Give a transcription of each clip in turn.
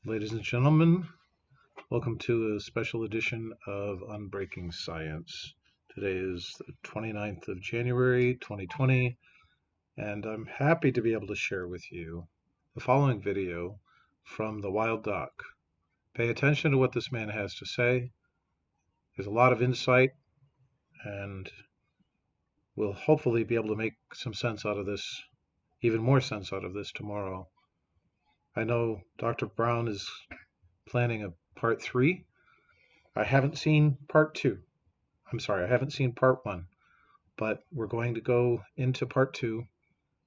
Ladies and gentlemen, welcome to a special edition of Unbreaking Science. Today is the 29th of January 2020, and I'm happy to be able to share with you the following video from the Wild Doc. Pay attention to what this man has to say. There's a lot of insight, and we'll hopefully be able to make some sense out of this, even more sense out of this tomorrow. I know Dr. Brown is planning a part 3. I haven't seen part 2. I'm sorry, I haven't seen part 1, but we're going to go into part 2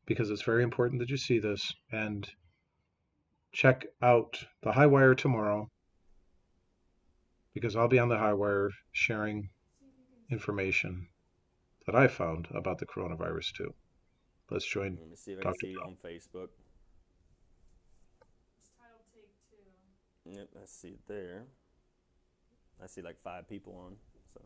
because it's very important that you see this, and check out the High Wire tomorrow because I'll be on the High Wire sharing information that I found about the coronavirus too. Let's join Let me see if I can Dr. see it Brown. on Facebook. Yep, I see it there. I see like 5 people on, so.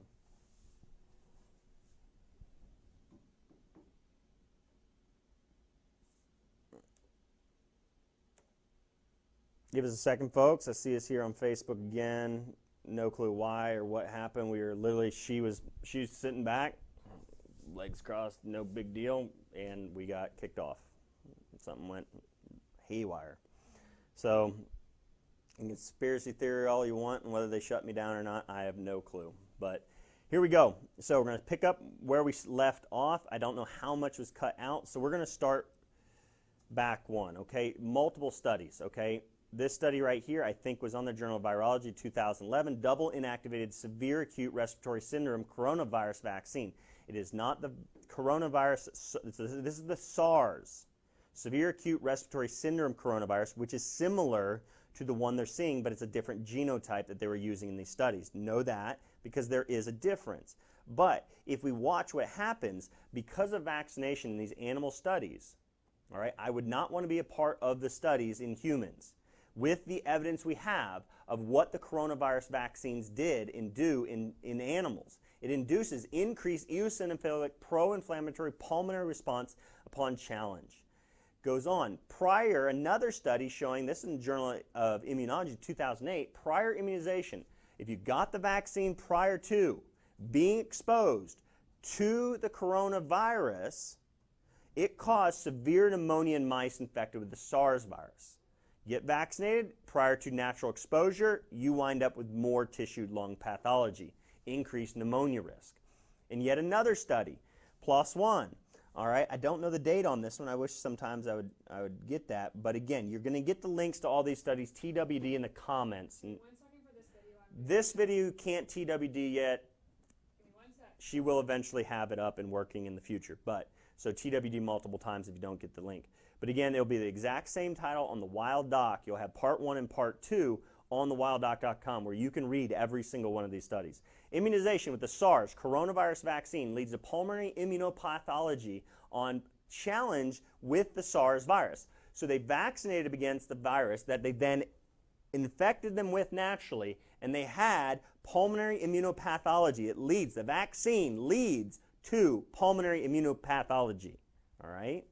Give us a second, folks. I see us here on Facebook again. No clue why or what happened. We were literally, she's sitting back, legs crossed, no big deal, and we got kicked off. Something went haywire. So, conspiracy theory all you want, and whether they shut me down or not, I have no clue. But here we go. So we're going to pick up where we left off. I don't know how much was cut out, so we're going to start back one, okay? Multiple studies, okay? This study right here, I think, was on the Journal of Virology 2011, double inactivated severe acute respiratory syndrome coronavirus vaccine. It is not the coronavirus, this is the SARS, severe acute respiratory syndrome coronavirus, which is similar to the one they're seeing, but it's a different genotype that they were using in these studies. Know that because there is a difference. But if we watch what happens because of vaccination in these animal studies, all right, I would not want to be a part of the studies in humans with the evidence we have of what the coronavirus vaccines did and do in animals. It induces increased eosinophilic pro-inflammatory pulmonary response upon challenge. Goes on. Prior, another study showing, this is in the Journal of Immunology 2008, prior immunization, if you got the vaccine prior to being exposed to the coronavirus, it caused severe pneumonia in mice infected with the SARS virus. Get vaccinated prior to natural exposure, you wind up with more tissue lung pathology, increased pneumonia risk. And yet another study, PLOS ONE. All right, I don't know the date on this one. I wish sometimes I would get that. But again, you're going to get the links to all these studies, TWD, in the comments. And this video can't TWD yet. She will eventually have it up and working in the future. But so TWD multiple times if you don't get the link. But again, it'll be the exact same title on the Wild Doc. You'll have part 1 and part 2 on the wilddoc.com where you can read every single one of these studies. Immunization with the SARS coronavirus vaccine leads to pulmonary immunopathology on challenge with the SARS virus. So they vaccinated against the virus that they then infected them with naturally, and they had pulmonary immunopathology. The vaccine leads to pulmonary immunopathology. All right?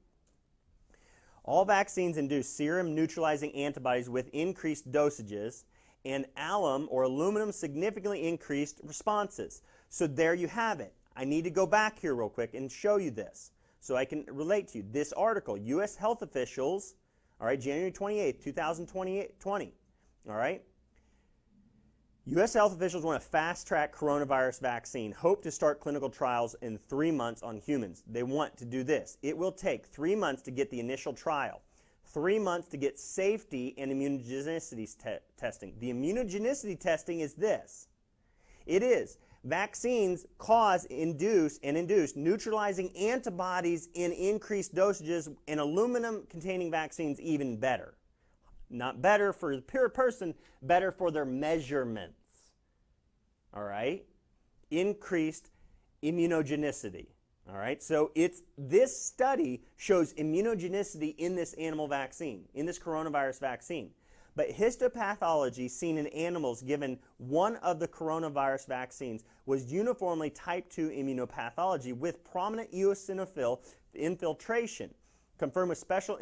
All vaccines induce serum neutralizing antibodies with increased dosages, and alum or aluminum significantly increased responses. So there you have it. I need to go back here real quick and show you this so I can relate to you. This article, U.S. health officials, all right, January 28th, 2020, all right? U.S. health officials want to fast-track coronavirus vaccine, hope to start clinical trials in 3 months on humans. They want to do this. It will take 3 months to get the initial trial, 3 months to get safety and immunogenicity testing. The immunogenicity testing is this. It is vaccines induce neutralizing antibodies in increased dosages, and aluminum-containing vaccines even better. Not better for the pure person, better for their measurements. All right? Increased immunogenicity. All right? So this study shows immunogenicity in this animal vaccine, in this coronavirus vaccine. But histopathology seen in animals given one of the coronavirus vaccines was uniformly type 2 immunopathology with prominent eosinophil infiltration, confirmed with special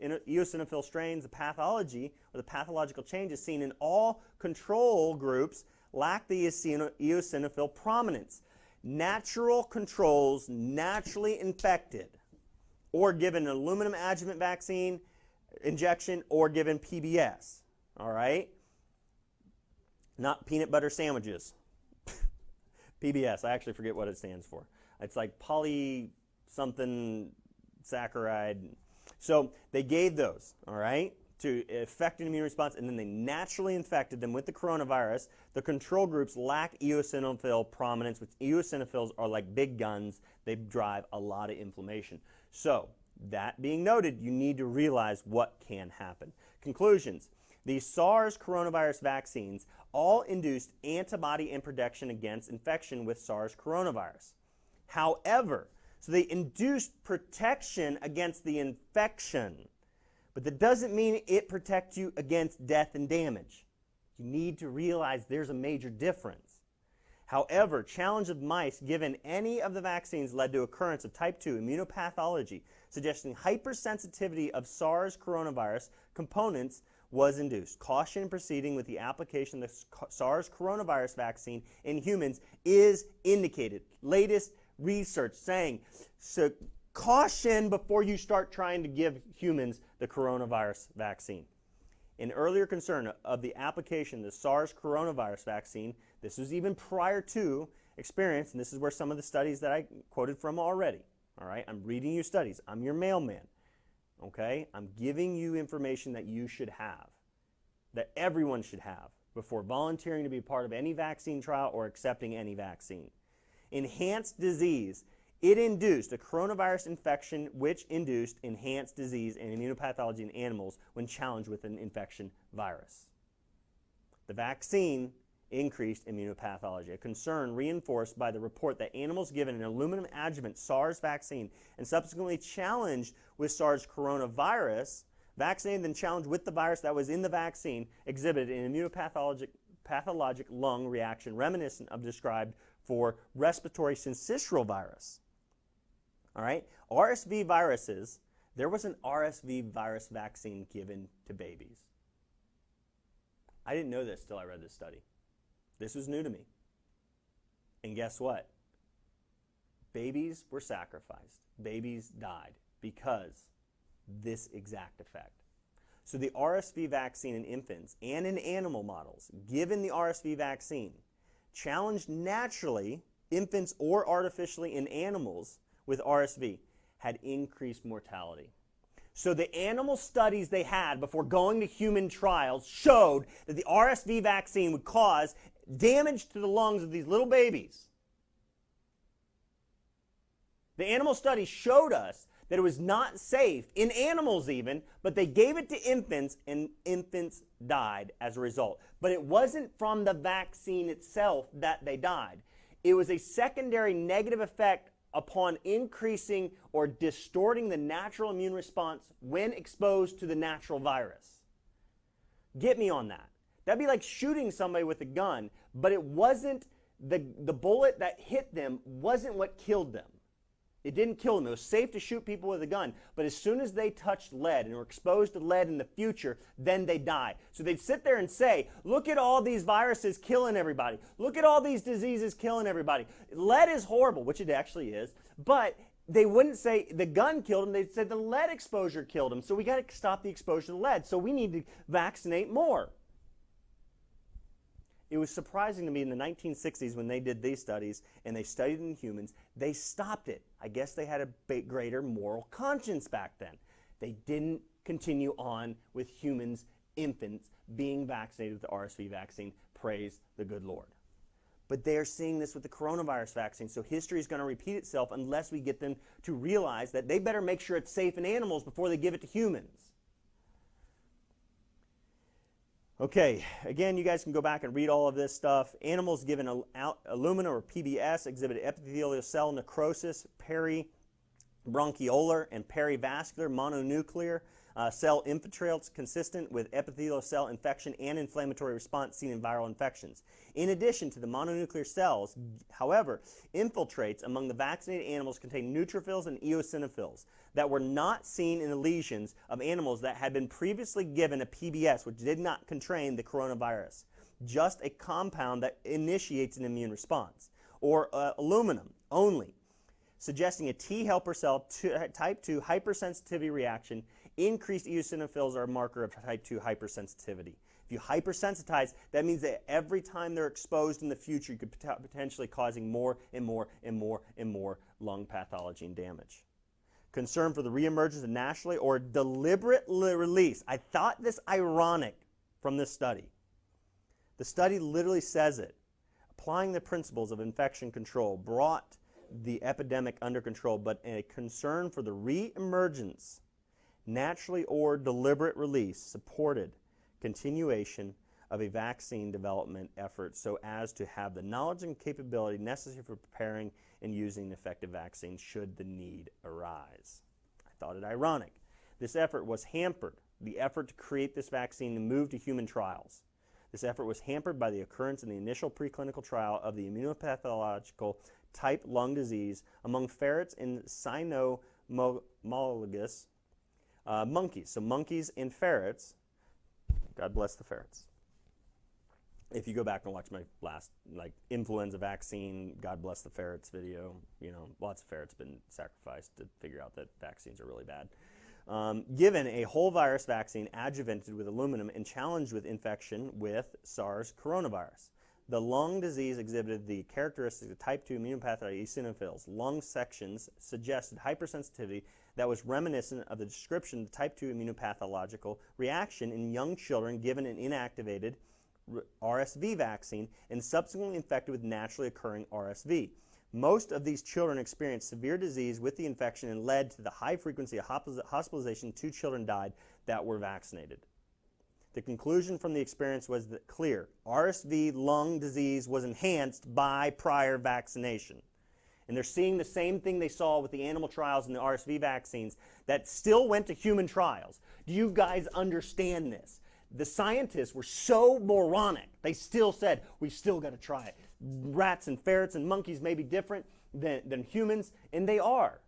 eosinophil strains, the pathology or the pathological changes seen in all control groups lack the eosinophil prominence. Natural controls naturally infected or given an aluminum adjuvant vaccine injection or given PBS, all right? Not peanut butter sandwiches. PBS, I actually forget what it stands for. It's like poly something saccharide. So they gave those, all right, to affect an immune response, and then they naturally infected them with the coronavirus. The control groups lack eosinophil prominence, which eosinophils are like big guns. They drive a lot of inflammation. So that being noted, you need to realize what can happen. Conclusions. The SARS coronavirus vaccines all induced antibody and protection against infection with SARS coronavirus. However, so they induced protection against the infection, but that doesn't mean it protects you against death and damage. You need to realize there's a major difference. However, challenge of mice given any of the vaccines led to occurrence of type 2 immunopathology, suggesting hypersensitivity of SARS coronavirus components was induced. Caution in proceeding with the application of the SARS coronavirus vaccine in humans is indicated. Latest research saying, so caution before you start trying to give humans the coronavirus vaccine. An earlier concern of the application of the SARS coronavirus vaccine, this was even prior to experience, and this is where some of the studies that I quoted from already, all right? I'm reading you studies. I'm your mailman, okay? I'm giving you information that you should have, that everyone should have before volunteering to be part of any vaccine trial or accepting any vaccine. Enhanced disease. It induced a coronavirus infection which induced enhanced disease and immunopathology in animals when challenged with an infection virus. The vaccine increased immunopathology, a concern reinforced by the report that animals given an aluminum adjuvant SARS vaccine and subsequently challenged with SARS coronavirus, vaccinated and challenged with the virus that was in the vaccine, exhibited an immunopathologic lung reaction reminiscent of described for respiratory syncytial virus. All right, RSV viruses, there was an RSV virus vaccine given to babies. I didn't know this till I read this study. This was new to me. And guess what? Babies were sacrificed. Babies died because this exact effect. So the RSV vaccine in infants and in animal models, given the RSV vaccine, challenged naturally, infants or artificially in animals with RSV, had increased mortality. So the animal studies they had before going to human trials showed that the RSV vaccine would cause damage to the lungs of these little babies. The animal studies showed us that it was not safe, in animals even, but they gave it to infants and infants died as a result. But it wasn't from the vaccine itself that they died. It was a secondary negative effect upon increasing or distorting the natural immune response when exposed to the natural virus. Get me on that. That'd be like shooting somebody with a gun, but it wasn't, the bullet that hit them wasn't what killed them. It didn't kill them. It was safe to shoot people with a gun, but as soon as they touched lead and were exposed to lead in the future, then they died. So they'd sit there and say, look at all these viruses killing everybody. Look at all these diseases killing everybody. Lead is horrible, which it actually is, but they wouldn't say the gun killed them. They'd say the lead exposure killed them, so we got to stop the exposure to lead, so we need to vaccinate more. It was surprising to me in the 1960s when they did these studies and they studied in humans, they stopped it. I guess they had a greater moral conscience back then. They didn't continue on with humans, infants, being vaccinated with the RSV vaccine. Praise the good Lord. But they're seeing this with the coronavirus vaccine, so history is going to repeat itself unless we get them to realize that they better make sure it's safe in animals before they give it to humans. Okay, again, you guys can go back and read all of this stuff. Animals given alumina or PBS exhibit epithelial cell necrosis, peribronchiolar and perivascular mononuclear cell infiltrates consistent with epithelial cell infection and inflammatory response seen in viral infections. In addition to the mononuclear cells, however, infiltrates among the vaccinated animals contain neutrophils and eosinophils. that were not seen in the lesions of animals that had been previously given a PBS, which did not contain the coronavirus, just a compound that initiates an immune response, or aluminum only, suggesting a T helper cell type 2 hypersensitivity reaction. Increased eosinophils are a marker of type 2 hypersensitivity. If you hypersensitize, that means that every time they're exposed in the future, you could potentially causing more and more and more and more lung pathology and damage. Concern for the reemergence of naturally or deliberate release. I thought this ironic from this study. The study literally says it. Applying the principles of infection control brought the epidemic under control, but a concern for the reemergence, naturally or deliberate release, supported continuation of a vaccine development effort so as to have the knowledge and capability necessary for preparing and using an effective vaccine should the need arise. I thought it ironic. This effort was hampered, the effort to create this vaccine and move to human trials. This effort was hampered by the occurrence in the initial preclinical trial of the immunopathological type lung disease among ferrets in cynomolgus monkeys. So monkeys and ferrets, God bless the ferrets. If you go back and watch my last influenza vaccine, God bless the ferrets video, lots of ferrets been sacrificed to figure out that vaccines are really bad. Given a whole virus vaccine adjuvanted with aluminum and challenged with infection with SARS coronavirus. The lung disease exhibited the characteristics of type 2 immunopathologic eosinophils. Lung sections suggested hypersensitivity that was reminiscent of the description of the type 2 immunopathological reaction in young children given an inactivated RSV vaccine and subsequently infected with naturally occurring RSV. Most of these children experienced severe disease with the infection and led to the high frequency of hospitalization. 2 children died that were vaccinated. The conclusion from the experience was that clear. RSV lung disease was enhanced by prior vaccination. And they're seeing the same thing they saw with the animal trials and the RSV vaccines that still went to human trials. Do you guys understand this? The scientists were so moronic, they still said, we still got to try it. Rats and ferrets and monkeys may be different than humans, and they are.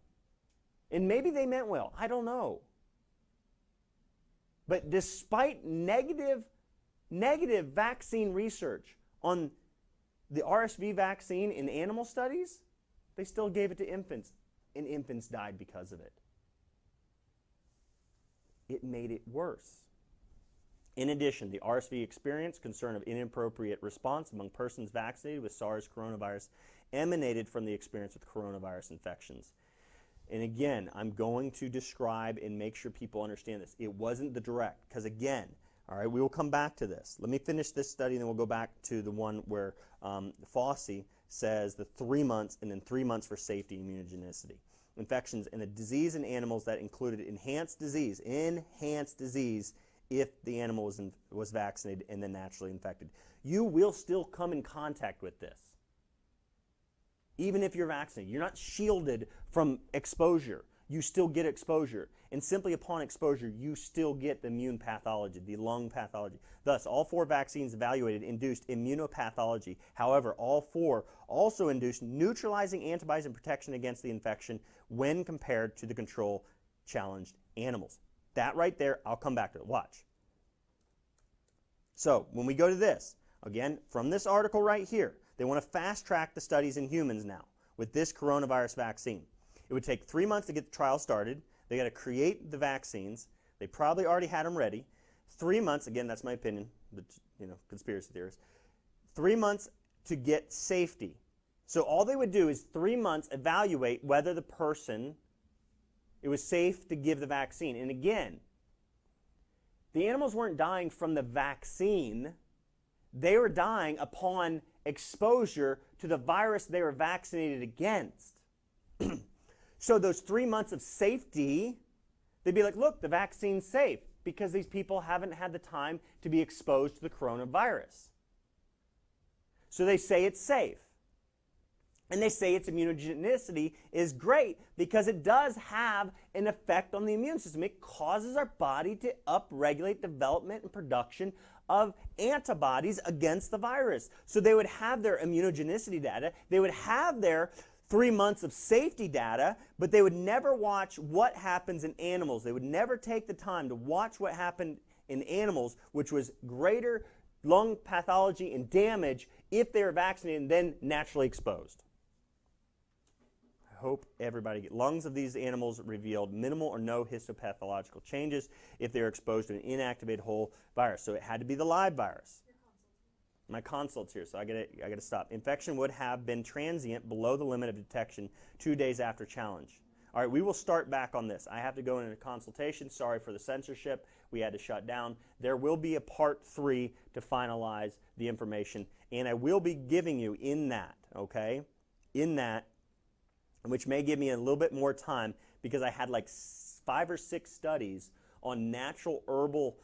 And maybe they meant well. I don't know. But despite negative vaccine research on the RSV vaccine in animal studies, they still gave it to infants, and infants died because of it. It made it worse. In addition, the RSV experience, concern of inappropriate response among persons vaccinated with SARS coronavirus, emanated from the experience with coronavirus infections. And again, I'm going to describe and make sure people understand this. It wasn't the direct, because again, all right, we will come back to this. Let me finish this study, and then we'll go back to the one where Fossey says the 3 months and then 3 months for safety immunogenicity. Infections and a disease in animals that included enhanced disease if the animal was vaccinated and then naturally infected. You will still come in contact with this. Even if you're vaccinated, you're not shielded from exposure. You still get exposure. And simply upon exposure, you still get the immune pathology, the lung pathology. Thus, all 4 vaccines evaluated induced immunopathology. However, all 4 also induced neutralizing antibodies and protection against the infection when compared to the control challenged animals. That right there, I'll come back to it. Watch. So, when we go to this, again, from this article right here, they want to fast-track the studies in humans now with this coronavirus vaccine. It would take 3 months to get the trial started. They got to create the vaccines. They probably already had them ready. 3 months, again, that's my opinion, but conspiracy theorists. 3 months to get safety. So all they would do is 3 months evaluate whether the person, it was safe to give the vaccine. And again, the animals weren't dying from the vaccine. They were dying upon exposure to the virus they were vaccinated against. So those 3 months of safety, they'd be like, look, the vaccine's safe because these people haven't had the time to be exposed to the coronavirus. So they say it's safe. And they say its immunogenicity is great because it does have an effect on the immune system. It causes our body to upregulate development and production of antibodies against the virus. So they would have their immunogenicity data. They would have their 3 months of safety data, but they would never watch what happens in animals. They would never take the time to watch what happened in animals, which was greater lung pathology and damage if they were vaccinated than naturally exposed. I hope everybody gets. Lungs of these animals revealed minimal or no histopathological changes if they were exposed to an inactivated whole virus. So it had to be the live virus. My consult's here, so I gotta stop. Infection would have been transient below the limit of detection 2 days after challenge. All right, we will start back on this. I have to go into a consultation. Sorry for the censorship. We had to shut down. There will be a part 3 to finalize the information, and I will be giving you in that, okay? In that, which may give me a little bit more time because I had like 5 or 6 studies on natural herbal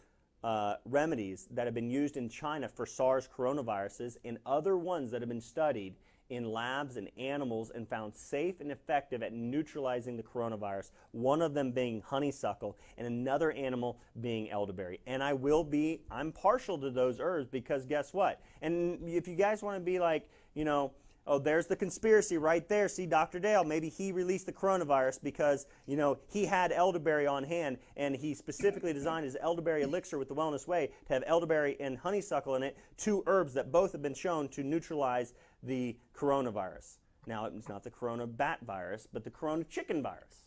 remedies that have been used in China for SARS coronaviruses and other ones that have been studied in labs and animals and found safe and effective at neutralizing the coronavirus, one of them being honeysuckle and another animal being elderberry. And I'm partial to those herbs because guess what? And if you guys want to be like, you know, oh, there's the conspiracy right there. See, Dr. Dale, maybe he released the coronavirus because, you know, he had elderberry on hand and he specifically designed his elderberry elixir with the Wellness Way to have elderberry and honeysuckle in it, 2 herbs that both have been shown to neutralize the coronavirus. Now, it's not the corona bat virus, but the corona chicken virus.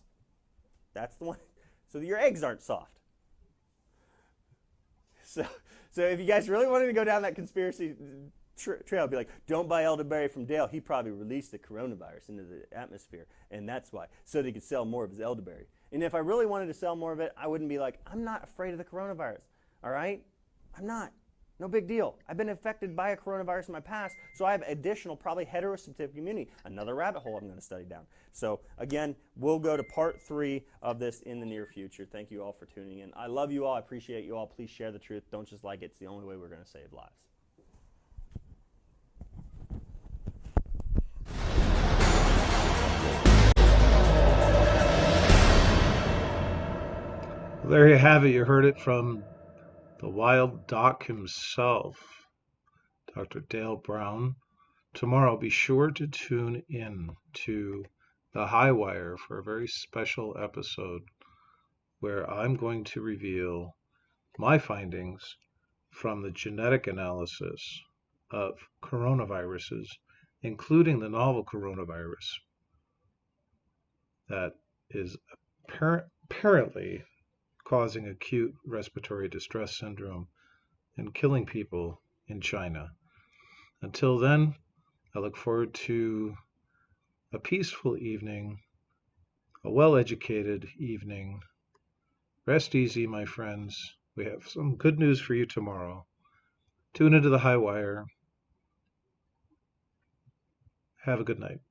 That's the one. So your eggs aren't soft. So if you guys really wanted to go down that conspiracy trail, be like, don't buy elderberry from Dale. He probably released the coronavirus into the atmosphere, and that's why, so they could sell more of his elderberry. And if I really wanted to sell more of it, I wouldn't be like, I'm not afraid of the coronavirus, all right? I'm not. No big deal. I've been infected by a coronavirus in my past, so I have additional, probably heterosymptomatic immunity. Another rabbit hole I'm going to study down. So again, we'll go to part 3 of this in the near future. Thank you all for tuning in. I love you all. I appreciate you all. Please share the truth. Don't just like it. It's the only way we're going to save lives. There you have it. You heard it from the wild doc himself, Dr. Dale Brown. Tomorrow, be sure to tune in to the High Wire for a very special episode where I'm going to reveal my findings from the genetic analysis of coronaviruses, including the novel coronavirus that is apparently causing acute respiratory distress syndrome and killing people in China. Until then, I look forward to a peaceful evening, a well-educated evening. Rest easy, my friends. We have some good news for you tomorrow. Tune into the High Wire. Have a good night.